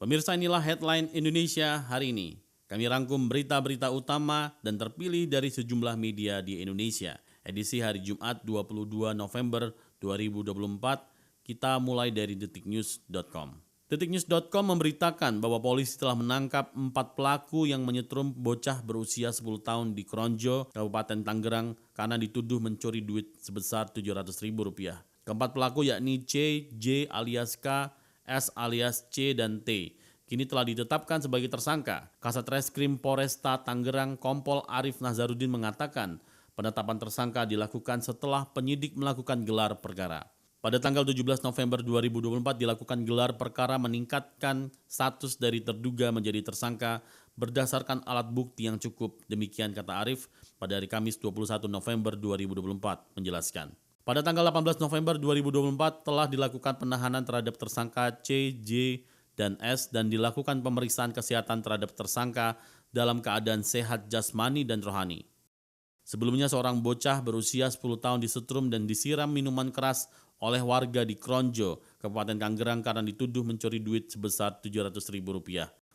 Pemirsa, inilah headline Indonesia hari ini. Kami rangkum berita-berita utama dan terpilih dari sejumlah media di Indonesia. Edisi hari Jumat 22 November 2024, kita mulai dari detiknews.com. Detiknews.com memberitakan bahwa polisi telah menangkap 4 pelaku yang menyetrum bocah berusia 10 tahun di Kronjo, Kabupaten Tangerang karena dituduh mencuri duit sebesar Rp700.000. Keempat pelaku yakni C, J alias K, S alias C dan T kini telah ditetapkan sebagai tersangka. Kasat Reskrim Poresta Tangerang Kompol Arif Nazarudin mengatakan penetapan tersangka dilakukan setelah penyidik melakukan gelar perkara. Pada tanggal 17 November 2024 dilakukan gelar perkara meningkatkan status dari terduga menjadi tersangka berdasarkan alat bukti yang cukup. Demikian kata Arif pada hari Kamis 21 November 2024 menjelaskan. Pada tanggal 18 November 2024 telah dilakukan penahanan terhadap tersangka C, J, dan S dan dilakukan pemeriksaan kesehatan terhadap tersangka dalam keadaan sehat jasmani dan rohani. Sebelumnya seorang bocah berusia 10 tahun disetrum dan disiram minuman keras oleh warga di Kronjo, Kabupaten Tangerang karena dituduh mencuri duit sebesar Rp700.000.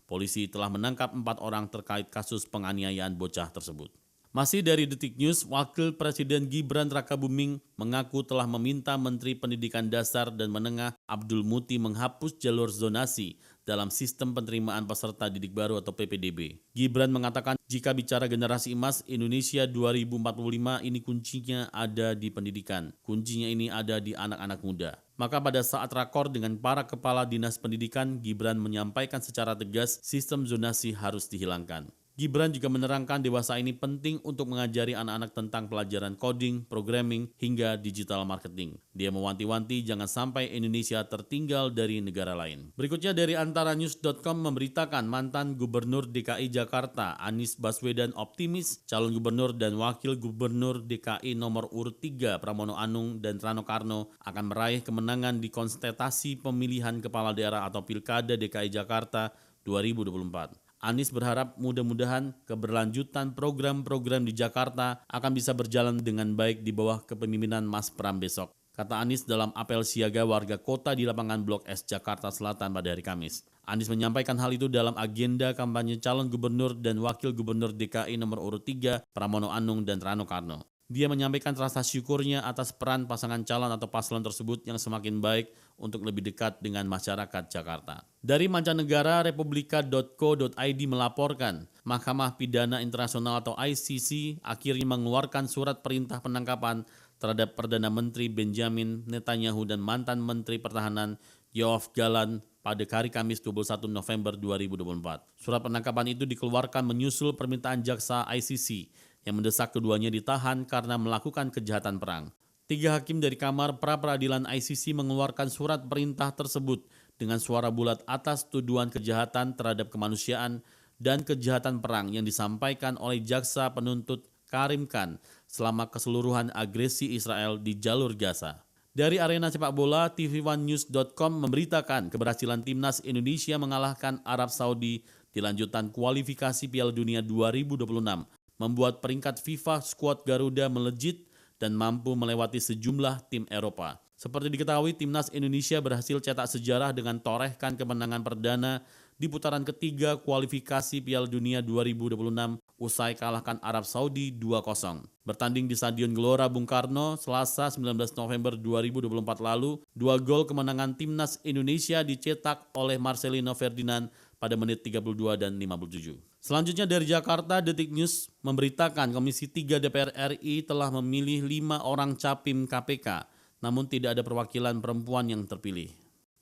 Polisi telah menangkap 4 orang terkait kasus penganiayaan bocah tersebut. Masih dari Detik News, Wakil Presiden Gibran Rakabuming mengaku telah meminta Menteri Pendidikan Dasar dan Menengah Abdul Muti menghapus jalur zonasi dalam sistem penerimaan peserta didik baru atau PPDB. Gibran mengatakan jika bicara generasi emas Indonesia 2045 ini kuncinya ada di pendidikan, kuncinya ini ada di anak-anak muda. Maka pada saat rakor dengan para kepala dinas pendidikan, Gibran menyampaikan secara tegas sistem zonasi harus dihilangkan. Gibran juga menerangkan dewasa ini penting untuk mengajari anak-anak tentang pelajaran coding, programming, hingga digital marketing. Dia mewanti-wanti jangan sampai Indonesia tertinggal dari negara lain. Berikutnya dari antaranews.com memberitakan mantan Gubernur DKI Jakarta Anies Baswedan optimis calon gubernur dan wakil gubernur DKI nomor urut 3 Pramono Anung dan Rano Karno akan meraih kemenangan di kontestasi pemilihan kepala daerah atau Pilkada DKI Jakarta 2024. Anies berharap mudah-mudahan keberlanjutan program-program di Jakarta akan bisa berjalan dengan baik di bawah kepemimpinan Mas Pram besok. Kata Anies dalam apel siaga warga kota di lapangan Blok S Jakarta Selatan pada hari Kamis. Anies menyampaikan hal itu dalam agenda kampanye calon gubernur dan wakil gubernur DKI nomor urut 3 Pramono Anung dan Rano Karno. Dia menyampaikan rasa syukurnya atas peran pasangan calon atau paslon tersebut yang semakin baik untuk lebih dekat dengan masyarakat Jakarta. Dari mancanegara, republika.co.id melaporkan Mahkamah Pidana Internasional atau ICC akhirnya mengeluarkan surat perintah penangkapan terhadap Perdana Menteri Benjamin Netanyahu dan mantan Menteri Pertahanan Yoav Gallant pada hari Kamis 21 November 2024. Surat penangkapan itu dikeluarkan menyusul permintaan jaksa ICC yang mendesak keduanya ditahan karena melakukan kejahatan perang. 3 hakim dari Kamar Pra-Peradilan ICC mengeluarkan surat perintah tersebut dengan suara bulat atas tuduhan kejahatan terhadap kemanusiaan dan kejahatan perang yang disampaikan oleh jaksa penuntut Karim Khan selama keseluruhan agresi Israel di jalur Gaza. Dari arena sepak bola, tv1news.com memberitakan keberhasilan timnas Indonesia mengalahkan Arab Saudi di lanjutan kualifikasi Piala Dunia 2026. Membuat peringkat FIFA skuad Garuda melejit dan mampu melewati sejumlah tim Eropa. Seperti diketahui, timnas Indonesia berhasil cetak sejarah dengan torehkan kemenangan perdana di putaran ketiga kualifikasi Piala Dunia 2026 usai kalahkan Arab Saudi 2-0. Bertanding di Stadion Gelora Bung Karno, Selasa 19 November 2024 lalu, 2 gol kemenangan timnas Indonesia dicetak oleh Marcelino Ferdinand pada menit 32 dan 57. Selanjutnya dari Jakarta, Detik News memberitakan Komisi 3 DPR RI telah memilih 5 orang capim KPK, namun tidak ada perwakilan perempuan yang terpilih.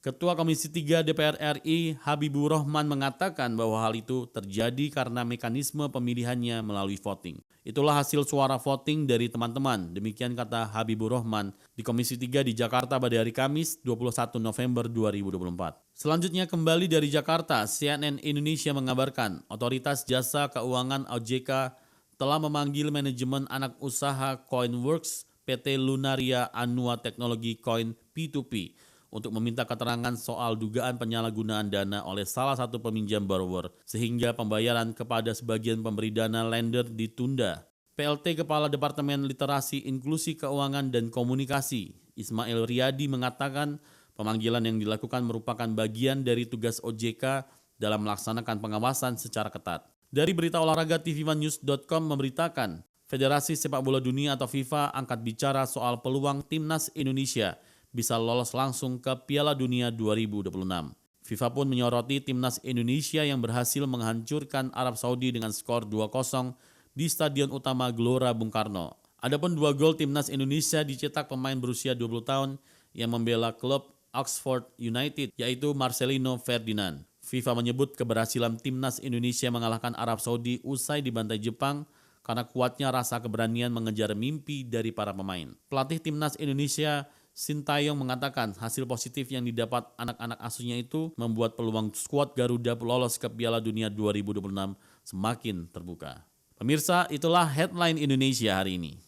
Ketua Komisi 3 DPR RI Habibur Rahman mengatakan bahwa hal itu terjadi karena mekanisme pemilihannya melalui voting. Itulah hasil suara voting dari teman-teman, demikian kata Habibur Rahman di Komisi 3 di Jakarta pada hari Kamis 21 November 2024. Selanjutnya kembali dari Jakarta, CNN Indonesia mengabarkan Otoritas Jasa Keuangan OJK telah memanggil manajemen anak usaha Coinworks PT Lunaria Anua Teknologi Coin P2P untuk meminta keterangan soal dugaan penyalahgunaan dana oleh salah satu peminjam borrower sehingga pembayaran kepada sebagian pemberi dana lender ditunda. PLT Kepala Departemen Literasi Inklusi Keuangan dan Komunikasi Ismail Riyadi mengatakan pemanggilan yang dilakukan merupakan bagian dari tugas OJK dalam melaksanakan pengawasan secara ketat. Dari berita olahraga tv1news.com memberitakan, Federasi Sepak Bola Dunia atau FIFA angkat bicara soal peluang timnas Indonesia bisa lolos langsung ke Piala Dunia 2026. FIFA pun menyoroti timnas Indonesia yang berhasil menghancurkan Arab Saudi dengan skor 2-0 di Stadion Utama Gelora Bung Karno. Adapun 2 gol timnas Indonesia dicetak pemain berusia 20 tahun yang membela klub Oxford United, yaitu Marcelino Ferdinand. FIFA menyebut keberhasilan timnas Indonesia mengalahkan Arab Saudi usai dibantai Jepang karena kuatnya rasa keberanian mengejar mimpi dari para pemain. Pelatih timnas Indonesia Sintayong mengatakan hasil positif yang didapat anak-anak asuhnya itu membuat peluang skuad Garuda lolos ke Piala Dunia 2026 semakin terbuka. Pemirsa, itulah headline Indonesia hari ini.